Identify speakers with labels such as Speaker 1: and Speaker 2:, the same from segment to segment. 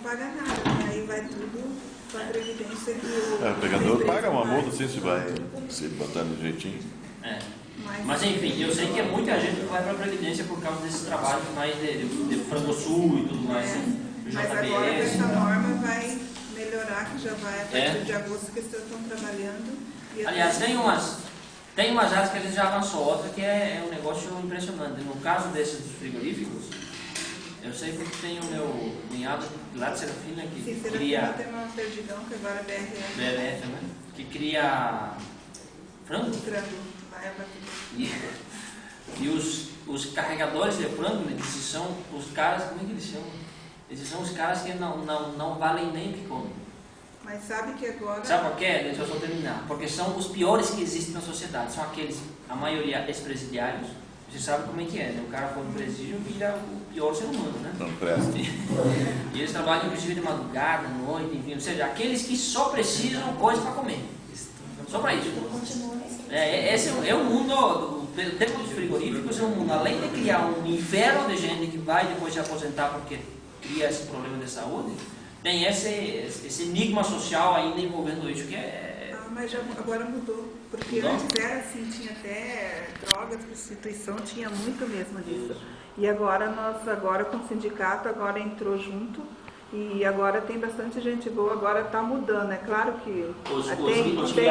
Speaker 1: paga nada, né? Aí vai tudo para a Previdência que o...
Speaker 2: O pegador paga uma multa, assim, se botar no jeitinho.
Speaker 3: Mas enfim, eu sei que é muita gente que vai para a Previdência por causa desse trabalho mais de Francosul e tudo mais.
Speaker 1: Mas agora essa norma vai melhorar, que já vai a partir de agosto que estão trabalhando.
Speaker 3: Aliás, tem umas áreas que a gente já avançou, outra que é um negócio impressionante. No caso desses dos frigoríficos, eu sei porque tem o meu cunhado lá de Serafina que cria...
Speaker 1: tem uma Perdigão, que agora é
Speaker 3: BRF, né? Que cria frango. E os carregadores de frango, eles são os caras, como é que eles chamam? Eles são os caras que não valem nem o que comem.
Speaker 1: Mas sabe que agora...
Speaker 3: Sabe por quê? Deixa eu só terminar. Porque são os piores que existem na sociedade. São aqueles, a maioria, ex-presidiários. Você sabe como é que é, né? O cara for no presídio vira o pior ser humano, né?
Speaker 2: Não presta.
Speaker 3: E eles trabalham inclusive de madrugada, à noite, enfim. Ou seja, aqueles que só precisam coisa para comer. Só para isso. Esse é o mundo, o tempo dos frigoríficos é um mundo, além de criar um inferno de gente que vai depois se aposentar porque cria esse problema de saúde, tem esse enigma social ainda envolvendo isso, que é...
Speaker 1: mas agora mudou, porque antes era assim, tinha até drogas, prostituição, tinha muito mesmo disso. E agora com o sindicato, agora entrou junto, e agora tem bastante gente boa, agora está mudando. É claro que tem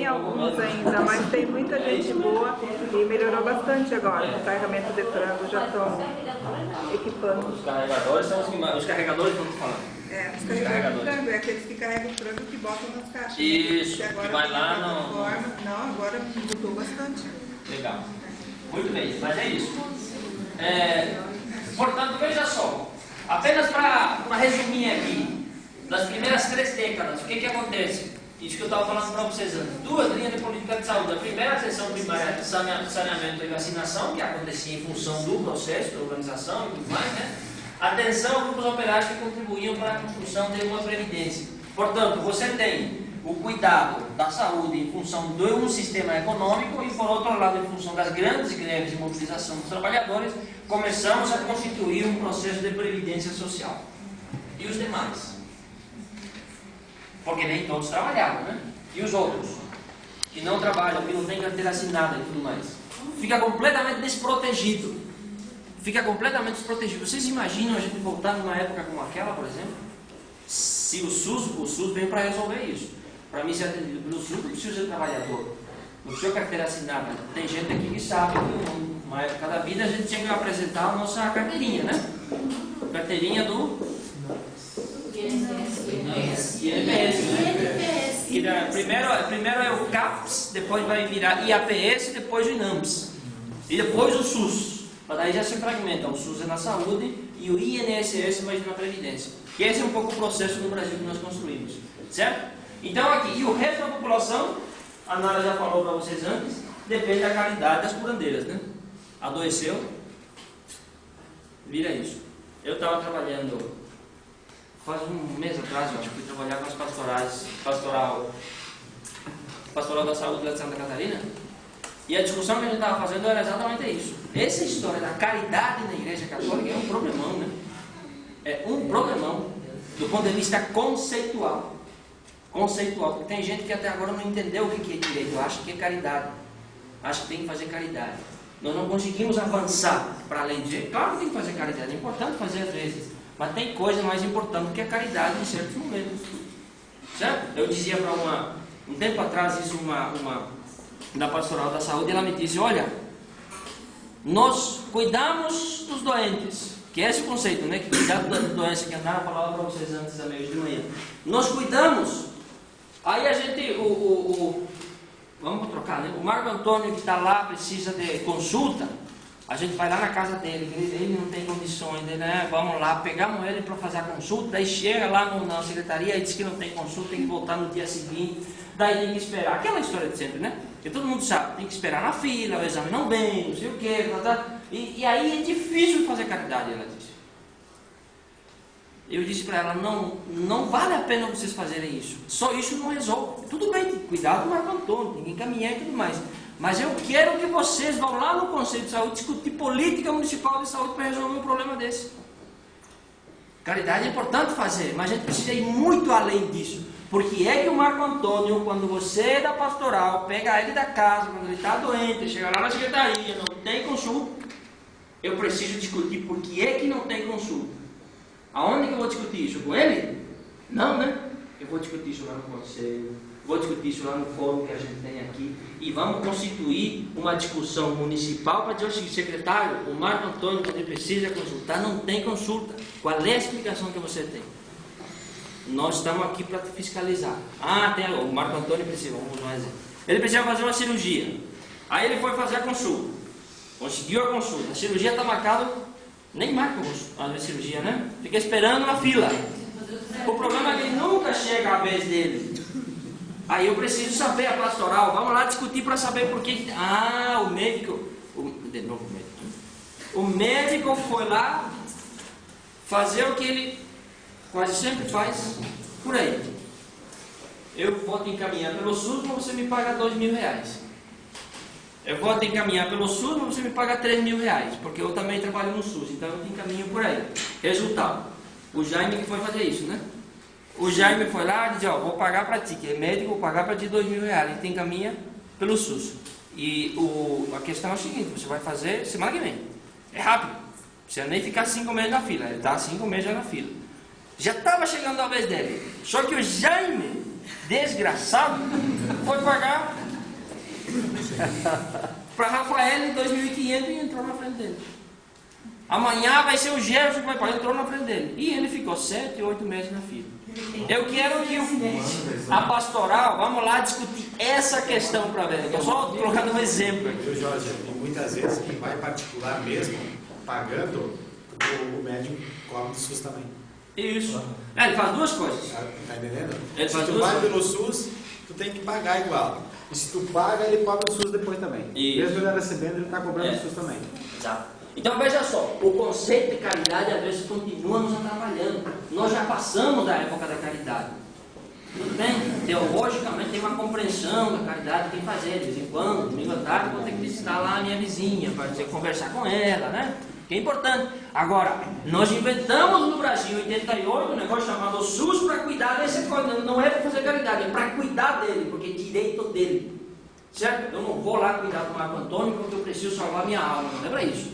Speaker 1: alguns ainda, mas tem muita gente boa e melhorou bastante agora. O carregamento de frango já estão equipando.
Speaker 3: Os carregadores são os carregadores que estamos falando.
Speaker 1: Os carregadores de frango, é aqueles que carregam o frango que botam nas caixas.
Speaker 3: Isso,
Speaker 1: agora
Speaker 3: que vai lá
Speaker 1: Não, agora mudou bastante.
Speaker 3: Legal. Muito bem, mas é isso. Portanto, veja só. Apenas para resumir aqui, nas primeiras 3 décadas, o que acontece? Isso que eu estava falando para vocês antes. 2 linhas de política de saúde. A primeira, a atenção primária de saneamento e vacinação, que acontecia em função do processo, da organização e tudo mais, né? Atenção a grupos operários que contribuíam para a construção de uma previdência. Portanto, você tem o cuidado da saúde em função de um sistema econômico e, por outro lado, em função das grandes greves de mobilização dos trabalhadores, começamos a constituir um processo de previdência social. E os demais? Porque nem todos trabalhavam, né? E os outros? Que não trabalham, que não têm carteira assinada e tudo mais. Fica completamente desprotegido. Vocês imaginam a gente voltar numa época como aquela, por exemplo? Se o SUS veio para resolver isso. Para mim ser atendido pelo SUS, não precisa ser trabalhador. Não precisa carteira assinada. Tem gente aqui que sabe que numa época da vida a gente tinha que apresentar a nossa carteirinha, né? Carteirinha do INPS. Primeiro é o CAPS, depois vai virar IAPS, depois o INAMPS. E depois o SUS. Mas daí já se fragmenta. O SUS é na saúde e o INSS vai na Previdência. Que esse é um pouco o processo no Brasil que nós construímos. Certo? Então aqui, e o resto da população, a Nara já falou para vocês antes, depende da qualidade das curandeiras, né? Adoeceu, vira isso. Eu estava trabalhando, faz um mês atrás, eu acho que fui trabalhar com as pastoral da saúde lá de Santa Catarina, e a discussão que a gente estava fazendo era exatamente isso. Essa história da caridade na Igreja Católica é um problemão, né? É um problemão do ponto de vista conceitual, porque tem gente que até agora não entendeu o que é direito, acha que é caridade, acha que tem que fazer caridade. Nós não conseguimos avançar para além disso. Claro que tem que fazer caridade, é importante fazer às vezes, mas tem coisa mais importante que a caridade em certos momentos. Certo? Eu dizia para um tempo atrás isso, uma da pastoral da saúde, ela me disse: olha, nós cuidamos dos doentes, que é esse o conceito, né? Que cuidar da doença que a Nara falava para vocês antes da meia de manhã. Nós cuidamos. Aí a gente, vamos trocar, né? O Marco Antônio que está lá, precisa de consulta, a gente vai lá na casa dele, ele não tem condições, né? Vamos lá, pegamos ele para fazer a consulta, daí chega lá na secretaria e diz que não tem consulta, tem que voltar no dia seguinte, daí tem que esperar, aquela história de sempre, né? Que todo mundo sabe, tem que esperar na fila, o exame não vem, não sei o quê, e aí é difícil fazer caridade, ela disse. Eu disse para ela: não vale a pena vocês fazerem isso. Só isso não resolve. Tudo bem, cuidado com o Marco Antônio, tem que encaminhar e tudo mais. Mas eu quero que vocês vão lá no Conselho de Saúde discutir política municipal de saúde para resolver um problema desse. Caridade é importante fazer, mas a gente precisa ir muito além disso. Porque é que o Marco Antônio, quando você é da pastoral, pega ele da casa, quando ele está doente, chega lá na secretaria, não tem consulta, eu preciso discutir por que é que não tem consulta. Aonde que eu vou discutir isso? Com ele? Não, né? Eu vou discutir isso lá no conselho, vou discutir isso lá no fórum que a gente tem aqui, e vamos constituir uma discussão municipal para dizer o seguinte: secretário, o Marco Antônio, quando ele precisa consultar, não tem consulta. Qual é a explicação que você tem? Nós estamos aqui para fiscalizar. Tem o Marco Antônio precisa, vamos usar um exemplo. Ele precisa fazer uma cirurgia. Aí ele foi fazer a consulta. Conseguiu a consulta. A cirurgia está marcada, nem marca a cirurgia, né? Fica esperando na fila. O problema é que ele nunca chega a vez dele. Aí eu preciso saber a pastoral. Vamos lá discutir para saber por que. O médico. O médico foi lá fazer o que ele quase sempre faz por aí. Eu vou te encaminhar pelo SUS, mas você me paga R$2.000. Eu vou te encaminhar pelo SUS, mas você me paga R$3.000, porque eu também trabalho no SUS, então eu te encaminho por aí. Resultado, o Jaime que foi fazer isso, né? O Jaime foi lá e disse: vou pagar para ti, que é médico, vou pagar para ti R$2.000, e te encaminha pelo SUS. E a questão é o seguinte: você vai fazer semana que vem. É rápido, não precisa nem ficar 5 meses na fila, ele está 5 meses já na fila. Já estava chegando a vez dele, só que o Jaime, desgraçado, foi pagar para Rafael R$2.500 e entrou na frente dele. Amanhã vai ser o Gerson que vai pagar, entrou na frente dele. E ele ficou 7, 8 meses na fila. Eu quero que a pastoral, vamos lá discutir essa questão para ver. Eu só colocando um exemplo aqui.
Speaker 4: Viu, Jorge? E muitas vezes quem vai particular mesmo, pagando, o médico cobra do SUS também.
Speaker 3: Isso. Ele faz duas coisas.
Speaker 4: Tá entendendo?
Speaker 3: Ele
Speaker 4: se
Speaker 3: faz
Speaker 4: tu
Speaker 3: duas
Speaker 4: vai
Speaker 3: coisas.
Speaker 4: pelo SUS, tu tem que pagar igual. E se tu paga, ele cobra o SUS depois também.
Speaker 3: Isso.
Speaker 4: Mesmo ele recebendo, ele está cobrando o SUS também.
Speaker 3: Exato. Então veja só, o conceito de caridade às vezes continua nos atrapalhando. Nós já passamos da época da caridade. Tudo bem? Teologicamente tem uma compreensão da caridade que tem que fazer. De vez em quando, domingo à tarde, vou ter que visitar lá a minha vizinha para ter que conversar com ela, né? Que é importante. Agora, nós inventamos no Brasil, em 88, um negócio chamado SUS para cuidar desse coisa. Não é para fazer caridade, é para cuidar dele, porque é direito dele. Certo? Eu não vou lá cuidar do Marco Antônio porque eu preciso salvar minha alma. Não é para isso.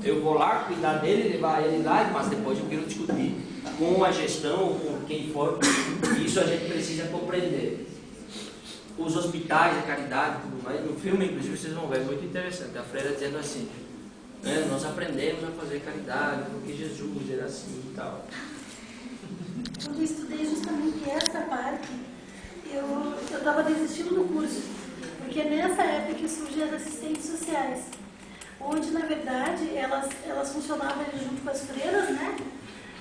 Speaker 3: Eu vou lá cuidar dele, levar ele lá, mas depois eu quero discutir com a gestão, com quem for. Isso a gente precisa compreender. Os hospitais, a caridade, tudo mais. No filme, inclusive, vocês vão ver, muito interessante. A freira dizendo assim: nós aprendemos a fazer caridade porque Jesus era assim e tal.
Speaker 5: Quando eu estudei justamente essa parte, eu estava desistindo do curso, porque nessa época que surgiam as assistentes sociais, onde na verdade elas funcionavam junto com as freiras, né?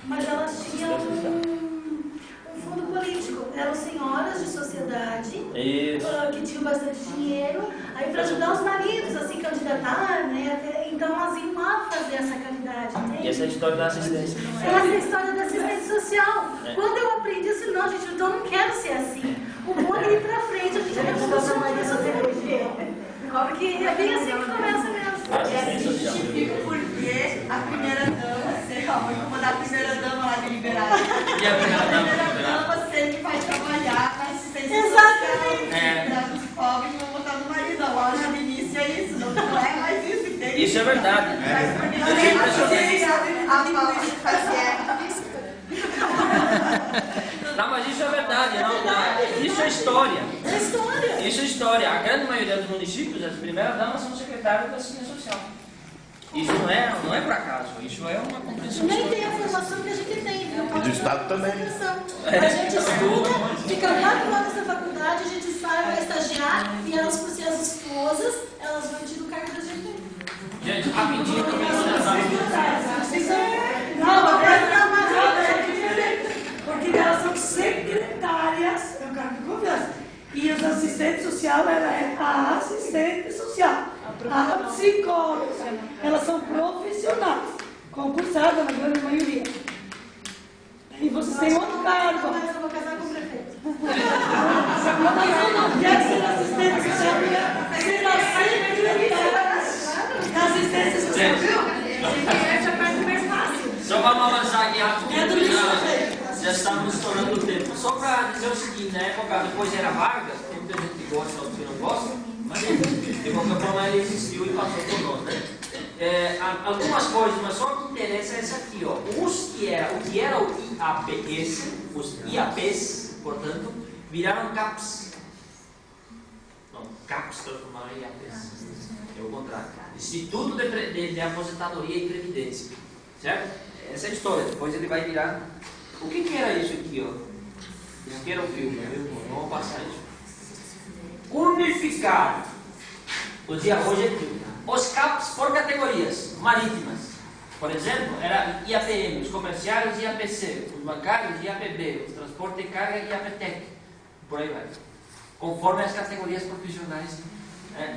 Speaker 5: Mas elas tinham um fundo político, eram senhoras de sociedade que tinham bastante dinheiro, aí para ajudar os maridos a se candidatar, né? Então elas iam lá fazer essa caridade, né?
Speaker 3: E essa é a história da assistência.
Speaker 5: Essa é a história da assistência social. Quando eu aprendi, eu disse: não, gente, então eu não quero ser assim. O mundo é ir pra frente, a gente vai funcionar essa teologia. Porque é bem assim que começa mesmo.
Speaker 6: Porque a primeira dama, vou mandar a primeira dama lá deliberada.
Speaker 3: E a primeira
Speaker 6: dama, você que vai trabalhar na assistência
Speaker 5: Exatamente.
Speaker 6: social, cuidar dos pobres, não vou botar no marido. Lá no início é isso, não é mais isso, entende?
Speaker 3: Isso é verdade. Não, mas isso é verdade, não. Isso é história.
Speaker 5: É história.
Speaker 3: Isso é história. A grande maioria dos municípios, as primeiras damas são secretárias da assistência social. Isso não é por acaso, isso é uma compreensão
Speaker 5: Nem
Speaker 3: histórica.
Speaker 5: tem a formação que a gente tem.
Speaker 2: E do Estado também.
Speaker 5: A gente estuda, fica 4 anos na faculdade, a gente sai, vai estagiar, e elas, por ser as esposas, elas vão tirar o cargo da gente.
Speaker 3: Gente, rapidinho também
Speaker 7: porque elas são secretárias, é o cargo de confiança. E os assistentes sociais, ela é a assistente social, a psicóloga. Elas são profissionais, concursadas na grande maioria. E vocês têm outro cargo.
Speaker 5: Eu vou casar com o prefeito.
Speaker 7: Mas eu não quero ser assistente social, eu quero ser a secretária da assistência social.
Speaker 3: Só Então vamos avançar aqui rápido, já estamos estourando o tempo. Só para dizer o seguinte, na época, depois era Vargas, tem muita gente que gosta, outros que não gosta, mas de qualquer forma ele existiu e passou por nós, né? Algumas coisas, mas só o que interessa é essa aqui, ó. O que era o IAPS, os IAPs, portanto, viraram CAPs. Não, CAPs transformaram em IAPs. É o contrário. Instituto de Aposentadoria e Previdência. Certo? Essa é a história. Depois ele vai virar. O que era isso aqui, ó? Isso aqui era o filme, não vamos passar isso. Unificar os CAPs por categorias marítimas. Por exemplo, era IAPM, os comerciários IAPC, os bancários IAPB, os transporte de carga IAPTEC. Por aí vai. Conforme as categorias profissionais.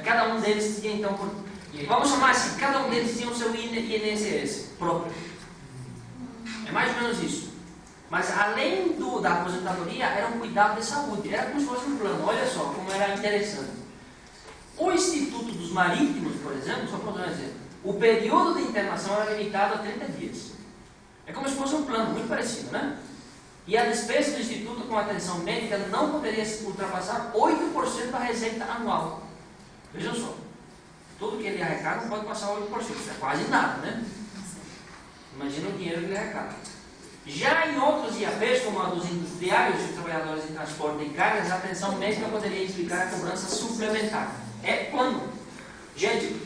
Speaker 3: Cada um deles tinha então, vamos chamar assim, cada um deles tinha o seu INSS próprio. É mais ou menos isso. Mas além da aposentadoria, era um cuidado de saúde, era como se fosse um plano. Olha só como era interessante. O Instituto dos Marítimos, por exemplo, só para dar um exemplo, o período de internação era limitado a 30 dias. É como se fosse um plano, muito parecido, né? E a despesa do Instituto com atenção médica não poderia ultrapassar 8% da receita anual. Vejam só, tudo que ele arrecada não pode passar 8%, isso é quase nada, né? Imagina o dinheiro que ele arrecada. Já em outros IAPs, como a dos industriários e trabalhadores de transporte de cargas, a atenção médica poderia implicar a cobrança suplementar. É plano. Gente,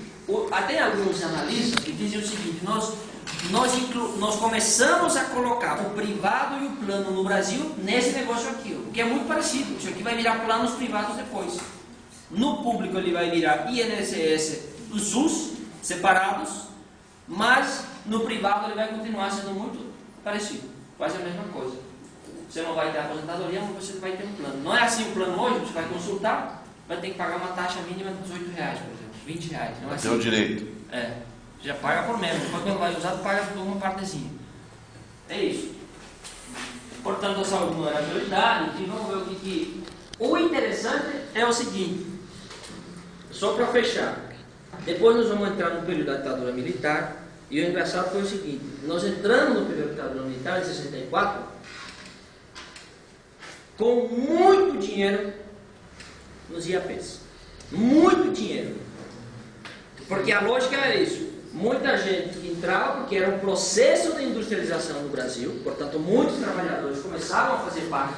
Speaker 3: até alguns analistas que dizem o seguinte, nós começamos a colocar o privado e o plano no Brasil nesse negócio aqui, o que é muito parecido. Isso aqui vai virar planos privados depois. No público ele vai virar INSS e SUS separados, mas no privado ele vai continuar sendo muito parecido, quase a mesma coisa. Você não vai ter aposentadoria, mas você vai ter um plano. Não é assim o plano hoje, você vai consultar, vai ter que pagar uma taxa mínima de R$18, por exemplo, R$20. Não é assim.
Speaker 2: Tem o direito.
Speaker 3: Já paga por menos, depois quando vai usar, paga por uma partezinha. É isso. Portanto, a saúde não era prioridade, e vamos ver o que... O interessante é o seguinte, só para fechar, depois nós vamos entrar no período da ditadura militar, e o engraçado foi o seguinte, nós entramos no período da ditadura militar, em 64, com muito dinheiro nos IAPs. Muito dinheiro. Porque a lógica era isso. Muita gente que entrava, porque era um processo de industrialização no Brasil, portanto, muitos trabalhadores começavam a fazer parte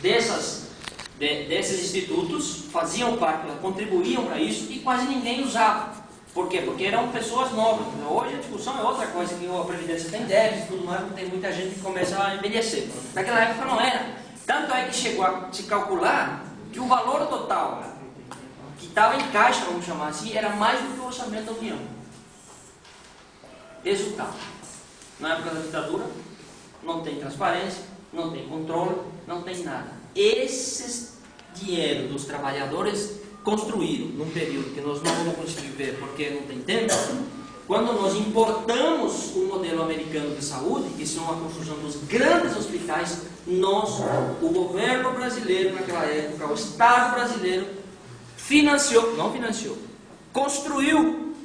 Speaker 3: desses institutos, faziam parte, contribuíam para isso, e quase ninguém usava. Por quê? Porque eram pessoas novas. Hoje a discussão é outra coisa, que a Previdência tem déficit e tudo mais, porque tem muita gente que começa a envelhecer. Naquela época não era. Tanto é que chegou a se calcular que o valor total que estava em caixa, vamos chamar assim, era mais do que o orçamento da União. Resultado. Na época da ditadura, não tem transparência, não tem controle, não tem nada. Esse dinheiro dos trabalhadores construíram num período que nós não vamos conseguir ver porque não tem tempo, quando nós importamos o modelo americano de saúde, que são a construção dos grandes hospitais, o governo brasileiro naquela época, o Estado brasileiro, construiu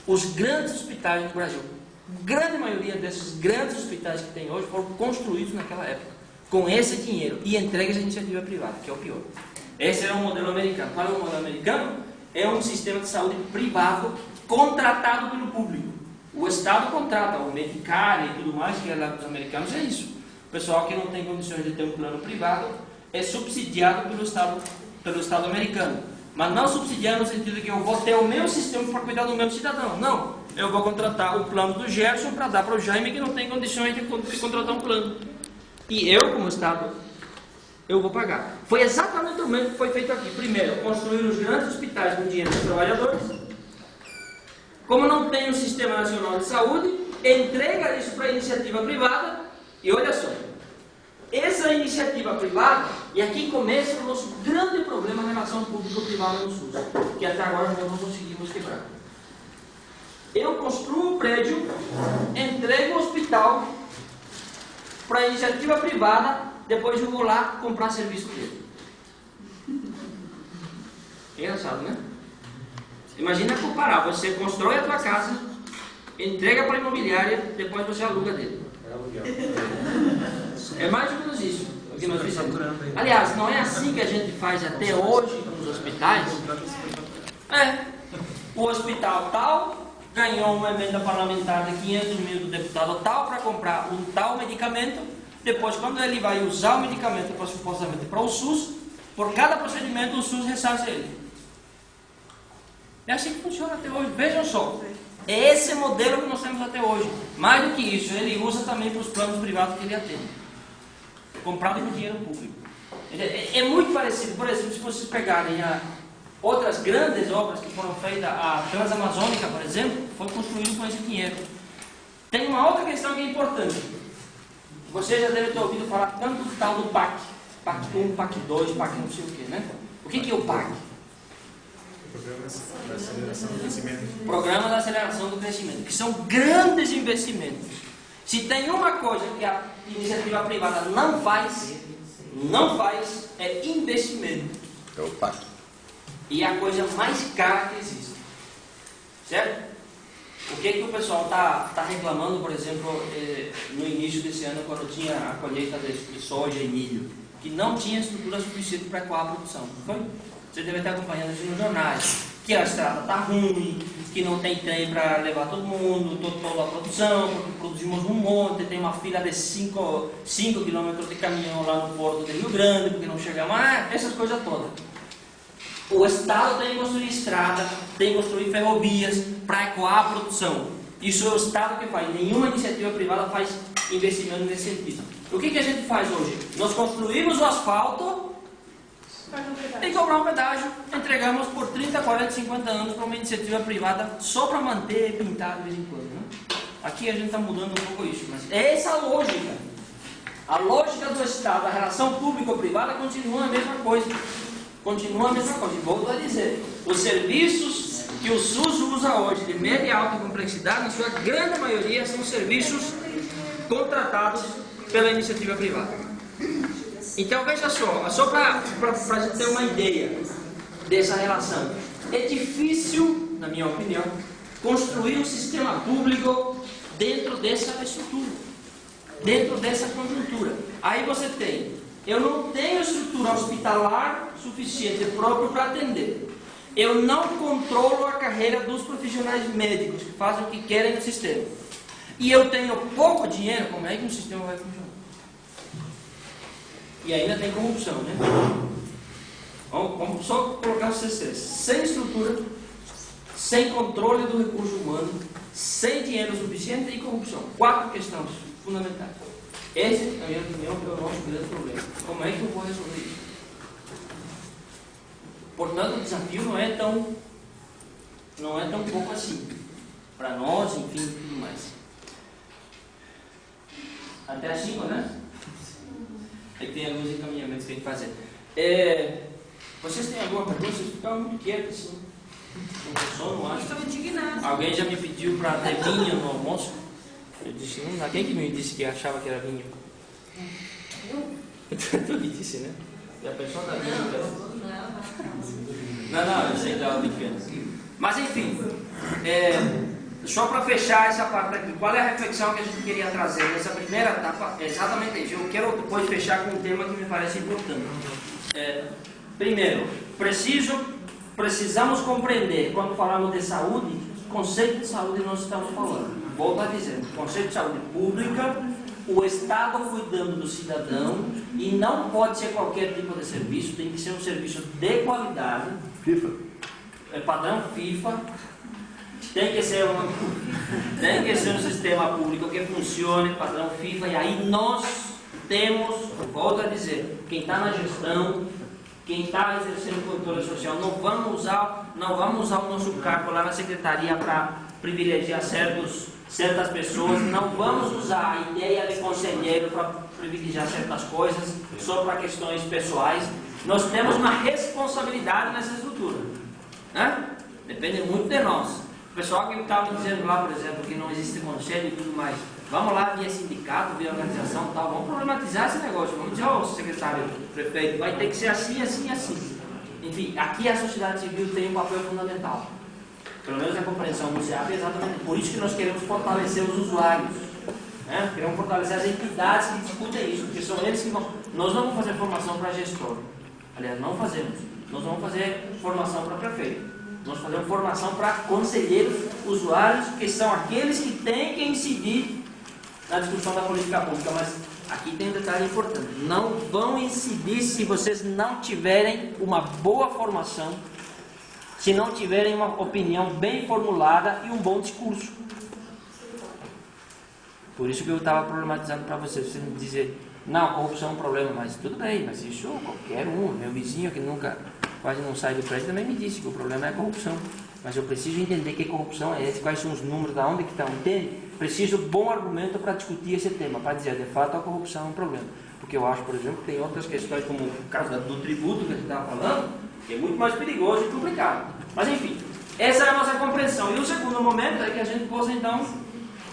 Speaker 3: os grandes hospitais do Brasil. A grande maioria desses grandes hospitais que tem hoje foram construídos naquela época, com esse dinheiro, e entregues à iniciativa privada, que é o pior. Esse era o modelo americano. Qual é o modelo americano? É um sistema de saúde privado contratado pelo público. O Estado contrata, o Medicare e tudo mais, que é lá dos americanos, é isso. O pessoal que não tem condições de ter um plano privado é subsidiado pelo Estado americano. Mas não subsidiado no sentido de que eu vou ter o meu sistema para cuidar do meu cidadão. Não. Eu vou contratar o plano do Gerson para dar para o Jaime que não tem condições de contratar um plano. E eu, como Estado, eu vou pagar. Foi exatamente o mesmo que foi feito aqui. Primeiro, construir os grandes hospitais com dinheiro dos trabalhadores. Como não tem um sistema nacional de saúde, entrega isso para a iniciativa privada. E olha só, essa iniciativa privada, e aqui começa o nosso grande problema em relação público-privado no SUS, que até agora nós não conseguimos quebrar. Eu construo um prédio, entrego o hospital para a iniciativa privada, depois eu vou lá comprar serviço dele. É engraçado, né? Imagina comparar, você constrói a tua casa, entrega para a imobiliária, depois você aluga dele. É mais ou menos isso o que nós fizemos. Aliás, não é assim que a gente faz até hoje nos hospitais? O hospital tal ganhou uma emenda parlamentar de 500 mil do deputado tal para comprar um tal medicamento. Depois, quando ele vai usar o medicamento supostamente para o SUS, por cada procedimento o SUS ressarce ele. É assim que funciona até hoje. Vejam só. É esse modelo que nós temos até hoje. Mais do que isso, ele usa também para os planos privados que ele atende. Comprado com dinheiro público. É muito parecido. Por exemplo, se vocês pegarem outras grandes obras que foram feitas, a Transamazônica, por exemplo, foi construída com esse dinheiro. Tem uma outra questão que é importante. Você já deve ter ouvido falar tanto do tal do PAC. PAC 1, PAC 2, PAC não sei o que, né? O que é o PAC?
Speaker 4: Programa da Aceleração do Crescimento.
Speaker 3: Programa da Aceleração do Crescimento, que são grandes investimentos. Se tem uma coisa que a iniciativa privada não faz, é investimento.
Speaker 2: É o PAC.
Speaker 3: E é a coisa mais cara que existe. Certo? O que o pessoal está reclamando, por exemplo, no início desse ano, quando tinha a colheita de soja e milho, que não tinha estrutura suficiente para coar a produção. Foi? Você deve estar acompanhando isso nos jornais. Que a estrada está ruim, que não tem trem para levar todo mundo, toda a produção, porque produzimos um monte, tem uma fila de 5 quilômetros de caminhão lá no porto de Rio Grande, porque não chegamos, essas coisas todas. O Estado tem que construir estrada, tem que construir ferrovias para ecoar a produção. Isso é o Estado que faz, nenhuma iniciativa privada faz investimento nesse sentido. O que a gente faz hoje? Nós construímos o asfalto e cobrar um pedágio, entregamos por 30, 40, 50 anos para uma iniciativa privada só para manter e pintar de vez em quando. Né? Aqui a gente está mudando um pouco isso, mas é essa a lógica. A lógica do Estado, a relação público-privada continua a mesma coisa. Continua a mesma coisa. E volto a dizer, os serviços que o SUS usa hoje de média e alta complexidade, na sua grande maioria, são serviços contratados pela iniciativa privada. Então veja só para a gente ter uma ideia dessa relação. É difícil, na minha opinião, construir um sistema público dentro dessa estrutura, dentro dessa conjuntura. Aí você tem, eu não tenho estrutura hospitalar suficiente próprio para atender. Eu não controlo a carreira dos profissionais médicos que fazem o que querem no sistema. E eu tenho pouco dinheiro, como é que um sistema vai funcionar? E ainda tem corrupção, né? Vamos só colocar vocês três. Sem estrutura, sem controle do recurso humano, sem dinheiro suficiente e corrupção. 4 questões fundamentais. Esse, na minha opinião, é o nosso grande problema. Como é que eu vou resolver isso? Portanto, o desafio não é tão pouco assim. Para nós, enfim, tudo mais. Até as 5, né? É que tem alguns encaminhamentos que tem que fazer. Vocês têm alguma pergunta? Vocês ficaram muito quietos assim. Não acho.
Speaker 6: Estou indignado.
Speaker 3: Alguém já me pediu para ter vinho no almoço? Eu disse, não dá. Quem que me disse que achava que era vinho? Tu me disse, né? E a pessoa da vinho. Não, eu sei que ela brincando. Mas enfim, só para fechar essa parte aqui, qual é a reflexão que a gente queria trazer nessa primeira etapa? Exatamente isso. Eu quero depois fechar com um tema que me parece importante. Primeiro, precisamos compreender, quando falamos de saúde, o conceito de saúde nós estamos falando. Volto a dizer, o conceito de saúde pública, o Estado cuidando do cidadão, e não pode ser qualquer tipo de serviço, tem que ser um serviço de qualidade.
Speaker 2: FIFA.
Speaker 3: Padrão FIFA. Tem que ser um sistema público que funcione, padrão FIFA, e aí nós temos, volto a dizer, quem está na gestão, quem está exercendo controle social, não vamos usar o nosso cargo lá na secretaria para privilegiar certas pessoas, não vamos usar a ideia de conselheiro para privilegiar certas coisas, só para questões pessoais. Nós temos uma responsabilidade nessa estrutura, né? Depende muito de nós. O pessoal que estava dizendo lá, por exemplo, que não existe conselho e tudo mais, vamos lá via sindicato, via organização e tal, vamos problematizar esse negócio, vamos dizer, ó, secretário, prefeito, vai ter que ser assim, assim, assim. Enfim, aqui a sociedade civil tem um papel fundamental. Pelo menos a compreensão do SEAP é exatamente por isso que nós queremos fortalecer os usuários. Né? Queremos fortalecer as entidades que discutem isso, porque são eles que vão... Nós não vamos fazer formação para gestor. Aliás, não fazemos. Nós vamos fazer formação para prefeito. Nós fazemos formação para conselheiros, usuários, que são aqueles que têm que incidir na discussão da política pública. Mas aqui tem um detalhe importante. Não vão incidir se vocês não tiverem uma boa formação, se não tiverem uma opinião bem formulada e um bom discurso. Por isso que eu estava problematizando para vocês. Você me dizer, não, corrupção é um problema, mas tudo bem, mas isso qualquer um, meu vizinho que nunca, quase não sai do prédio, também me disse que o problema é a corrupção. Mas eu preciso entender que corrupção é essa, quais são os números, de onde que estão, entende? Preciso de bom argumento para discutir esse tema, para dizer, de fato, a corrupção é um problema. Porque eu acho, por exemplo, que tem outras questões, como o caso do tributo que a gente estava falando, que é muito mais perigoso e complicado. Mas, enfim, essa é a nossa compreensão. E o segundo momento é que a gente possa, então,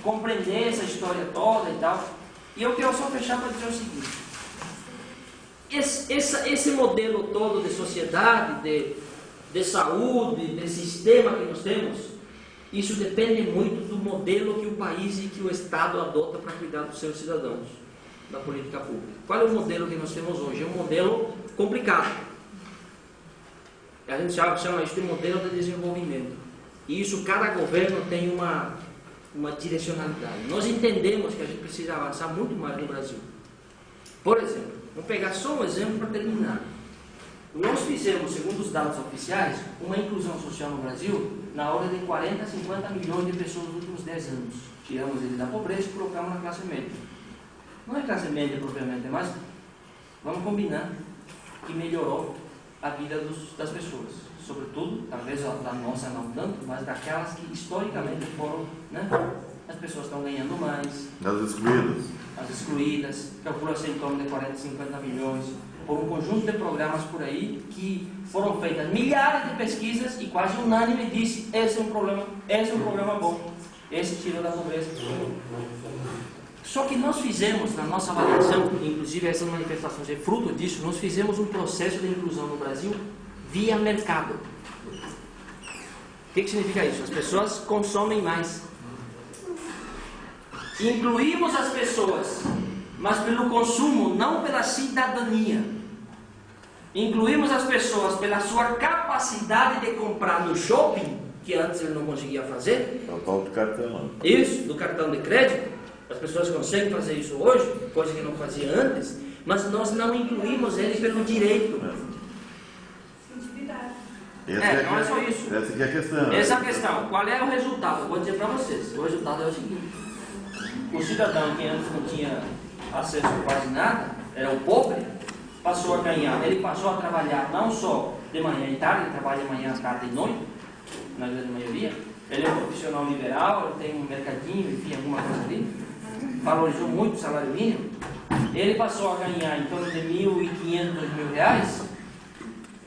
Speaker 3: compreender essa história toda e tal. E eu quero só fechar para dizer o seguinte. Esse modelo todo de sociedade, de saúde, de sistema que nós temos, isso depende muito do modelo que o país e que o Estado adota para cuidar dos seus cidadãos, da política pública. Qual é o modelo que nós temos hoje? É um modelo complicado. A gente chama isso de modelo de desenvolvimento. E isso, cada governo tem uma direcionalidade. Nós entendemos que a gente precisa avançar muito mais no Brasil. Por exemplo, vou pegar só um exemplo para terminar. Nós fizemos, segundo os dados oficiais, uma inclusão social no Brasil na ordem de 40 a 50 milhões de pessoas nos últimos 10 anos. Tiramos eles da pobreza e colocamos na classe média. Não é classe média propriamente, mas vamos combinar que melhorou a vida das pessoas. Sobretudo, talvez da nossa não tanto, mas daquelas que historicamente foram, né? As pessoas estão ganhando mais. As excluídas, calcula-se em torno de 40, 50 milhões, por um conjunto de programas por aí, que foram feitas milhares de pesquisas e quase unânime disse, esse é um programa bom, esse tira da pobreza. Só que nós fizemos, na nossa avaliação, inclusive essas manifestações é fruto disso, nós fizemos um processo de inclusão no Brasil via mercado. O que significa isso? As pessoas consomem mais. Incluímos as pessoas, mas pelo consumo, não pela cidadania. Incluímos as pessoas pela sua capacidade de comprar no shopping, que antes ele não conseguia fazer.
Speaker 2: É o tal do cartão.
Speaker 3: Isso, do cartão de crédito. As pessoas conseguem fazer isso hoje, coisa que não fazia antes, mas nós não incluímos ele pelo direito. Não é só isso.
Speaker 2: Essa aqui é a questão.
Speaker 3: Essa é a questão. Qual é o resultado? Eu vou dizer para vocês. O resultado é o seguinte. O cidadão que antes não tinha acesso a quase nada, era o pobre, passou a ganhar. Ele passou a trabalhar não só de manhã e tarde, ele trabalha de manhã, tarde e noite, na grande maioria. Ele é um profissional liberal, ele tem um mercadinho, enfim, alguma coisa ali. Valorizou muito o salário mínimo. Ele passou a ganhar em torno de R$1.500, R$2.000.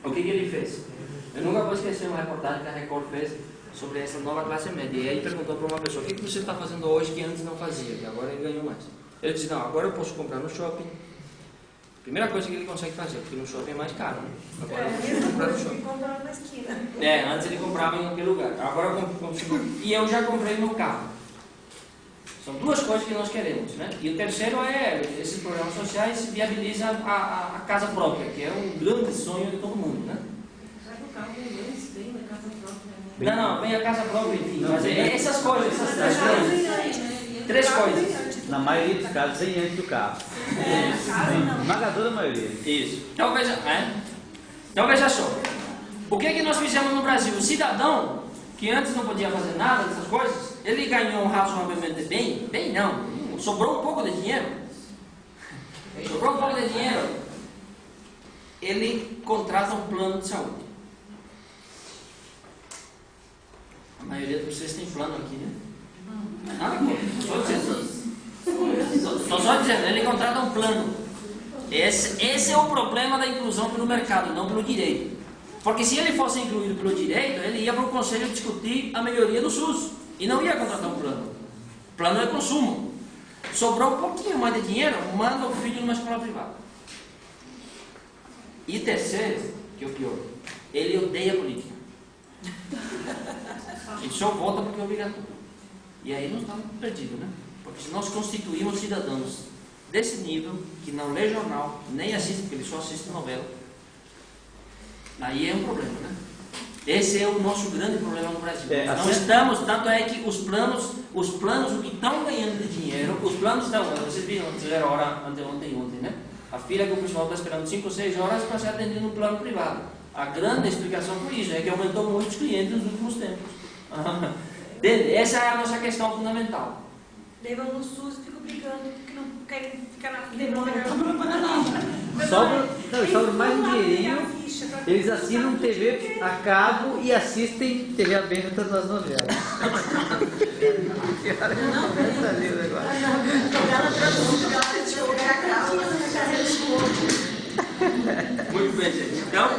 Speaker 3: O que ele fez? Eu nunca vou esquecer uma reportagem que a Record fez sobre essa nova classe média. E aí perguntou para uma pessoa, o que você está fazendo hoje que antes não fazia, que agora ele ganhou mais? Ele disse, não, agora eu posso comprar no shopping. Primeira coisa que ele consegue fazer, porque no shopping é mais caro, né? Agora eu posso comprar no shopping.
Speaker 6: Comprava na esquina.
Speaker 3: Antes ele comprava em aquele lugar. Agora eu consigo. E eu já comprei meu carro. São duas coisas que nós queremos, né? E o terceiro é, esses programas sociais viabilizam a casa própria, que é um grande sonho de todo mundo, né?
Speaker 6: Será que o carro vem da casa própria?
Speaker 3: Não, vem a casa própria, enfim. Mas essas coisas, essas três coisas.
Speaker 8: Na maioria dos casos, vem antes do carro. Esmagadora maioria.
Speaker 3: Isso. Então veja só. O que nós fizemos no Brasil? O cidadão, que antes não podia fazer nada dessas coisas, ele ganhou razoavelmente bem não, sobrou um pouco de dinheiro. Ele contrata um plano de saúde. A maioria de vocês tem plano aqui, né? Nada contra. Estou só dizendo, ele contrata um plano. Esse é o problema da inclusão pelo mercado, não pelo direito. Porque se ele fosse incluído pelo direito, ele ia para o conselho discutir a melhoria do SUS. E não ia contratar um plano. Plano é consumo. Sobrou um pouquinho mais de dinheiro, manda o filho numa escola privada. E terceiro, que é o pior, ele odeia política. A gente só vota porque é obrigatório. E aí nós estamos perdidos, né? Porque se nós constituímos cidadãos desse nível, que não lê jornal, nem assiste, porque ele só assiste novela, aí é um problema, né? Esse é o nosso grande problema no Brasil. Não estamos, tanto é que os planos, o que estão ganhando de dinheiro, os planos estão, vocês viram, fizeram hora ontem, né? A fila que o pessoal está esperando 5 ou 6 horas para ser atendido no plano privado. A grande explicação por isso é que aumentou muito os clientes nos últimos tempos. Essa é a nossa questão fundamental.
Speaker 5: Levam no SUS e ficam brigando porque não querem ficar na
Speaker 8: Sobra mais um dinheirinho, eles assinam TV a cabo e assistem TV aberta das novelas.
Speaker 3: Muito bem, gente. Então,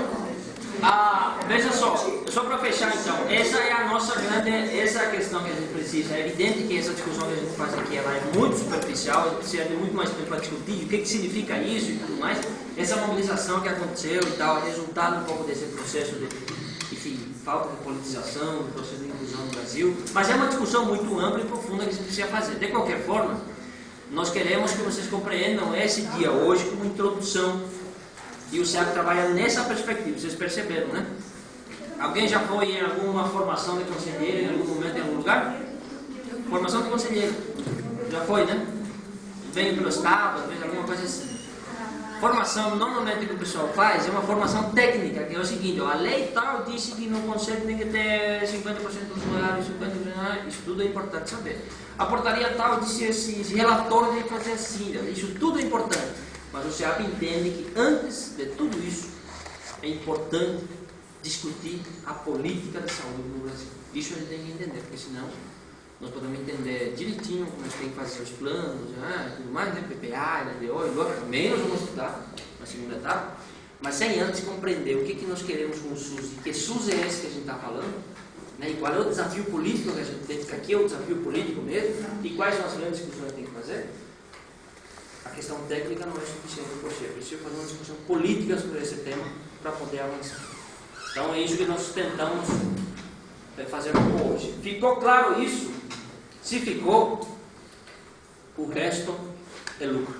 Speaker 3: veja só para fechar então, essa é a nossa grande, essa é a questão que a gente precisa. É evidente que essa discussão que a gente faz aqui ela é muito superficial, a gente precisa de muito mais tempo para discutir o que significa isso e tudo mais. Essa mobilização que aconteceu e tal, é resultado um pouco desse processo de, enfim, falta de politização, do processo de inclusão no Brasil, mas é uma discussão muito ampla e profunda que a gente precisa fazer. De qualquer forma, nós queremos que vocês compreendam esse dia hoje como introdução. E o SEAC trabalha nessa perspectiva, vocês perceberam, né? Alguém já foi em alguma formação de conselheiro em algum momento, em algum lugar? Formação de conselheiro. Já foi, né? Vem pelo Estado, às vezes alguma coisa assim. Formação, normalmente, que o pessoal faz é uma formação técnica, que é o seguinte, ó, a lei tal disse que no conselho tem que ter 50% dos horários, 50%, isso tudo é importante saber. A portaria tal disse esse relatório tem que fazer assim, isso tudo é importante. Mas o SEAP entende que antes de tudo isso é importante discutir a política de saúde no Brasil. Isso a gente tem que entender, porque senão nós podemos entender direitinho como a gente tem que fazer os planos, tudo mais, né? PPA, LDO, e também nós vamos estudar na segunda etapa, mas sem antes compreender o que nós queremos com o SUS e que SUS é esse que a gente está falando, né? E qual é o desafio político que a gente tem, que aqui é o desafio político mesmo, e quais são as grandes discussões que a gente tem que fazer. A questão técnica não é suficiente para você, precisa fazer uma discussão política sobre esse tema para poder avançar. Então é isso que nós tentamos fazer hoje. Ficou claro isso? Se ficou, o resto é lucro.